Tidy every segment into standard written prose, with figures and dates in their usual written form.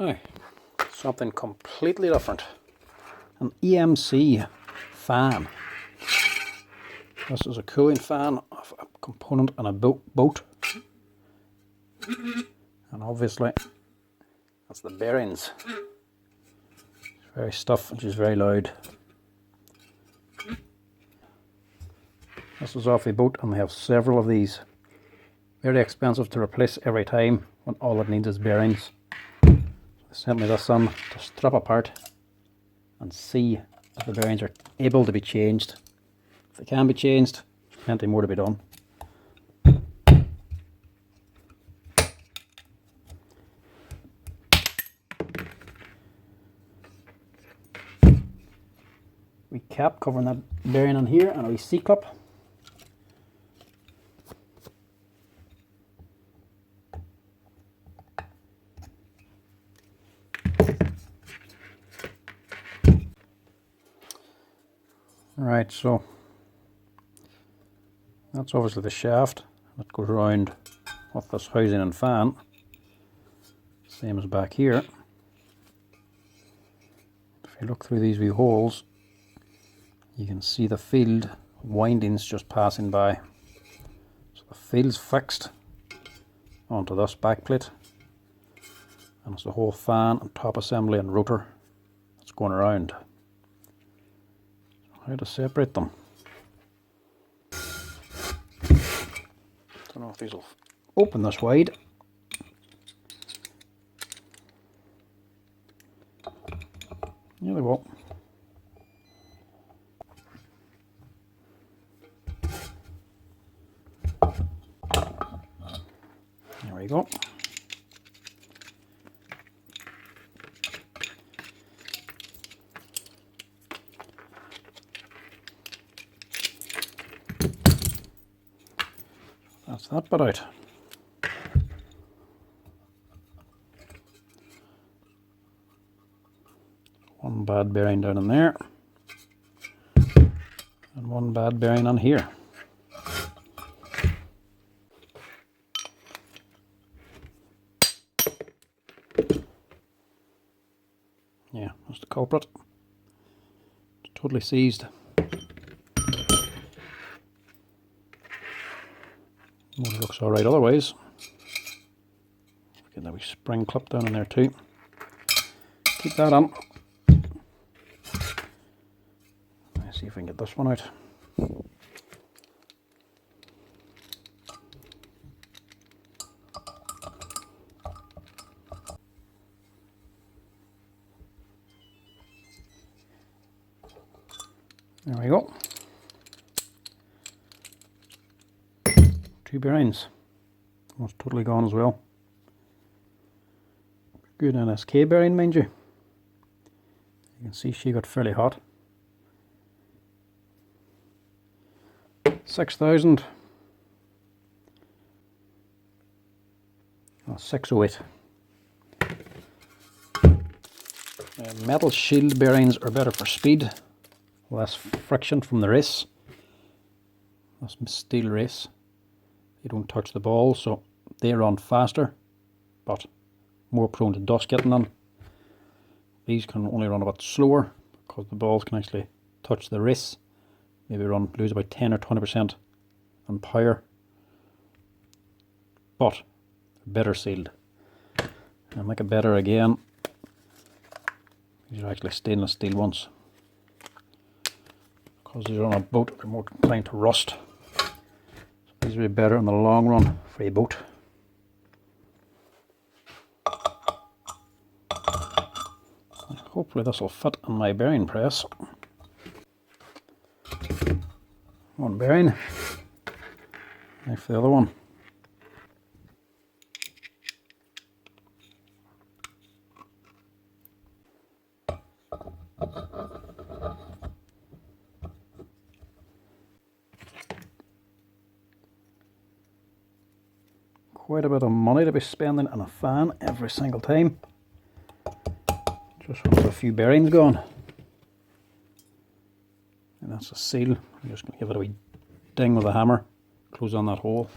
Now, something completely different. An EMC fan. This is a cooling fan of a component on a boat. And obviously, that's the bearings. It's very stiff, which is very loud. This is off a boat, and we have several of these. Very expensive to replace every time when all it needs is bearings. So they sent me this in to strip apart and see if the bearings are able to be changed. If they can be changed, there's plenty more to be done. We cap covering that bearing in here and a wee C-clip. Right, so that's obviously the shaft that goes around with this housing and fan. Same as back here. If you look through these wee holes, you can see the field windings just passing by. So the field's fixed onto this back plate, and it's the whole fan and top assembly and rotor that's going around. How to separate them? Don't know if these will open this wide. Yeah, they will. There we go. That's that bit out. One bad bearing down in there, and one bad bearing on here. Yeah, that's the culprit. It's totally seized. Well, it looks alright otherwise. Get that wee spring clip down in there too. Keep that on. Let's see if we can get this one out. There we go. Two bearings. Almost totally gone as well. Good NSK bearing, mind you. You can see she got fairly hot. 6,000. Oh, 608. Metal shield bearings are better for speed. Less friction from the race. That's steel race. They don't touch the ball, so they run faster, but more prone to dust getting in. These can only run a bit slower because the balls can actually touch the race. Maybe lose about 10 or 20% on power, but they're better sealed. And make it better again. These are actually stainless steel ones. Because these are on a boat, they're more inclined to rust. So these will be better in the long run for a boat. Hopefully this will fit on my bearing press. One bearing, now for the other one. Quite a bit of money to be spending on a fan every single time. Just with a few bearings gone. And that's a seal. I'm just going to give it a wee ding with a hammer. Close on that hole.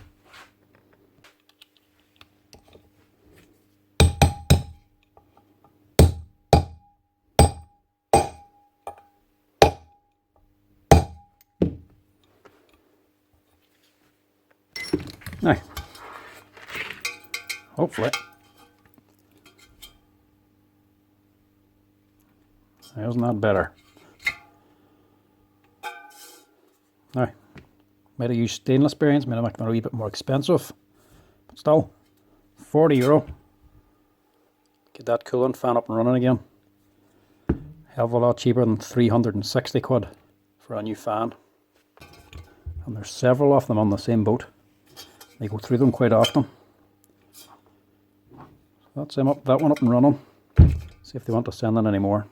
Now, hopefully, isn't that better? Now, might have used stainless bearings, might have made them a wee bit more expensive, but still, €40. Get that coolant fan up and running again. Hell of a lot cheaper than 360 quid for a new fan. And there's several of them on the same boat. They go through them quite often. So that's that one up and running. See if they want to send in any more.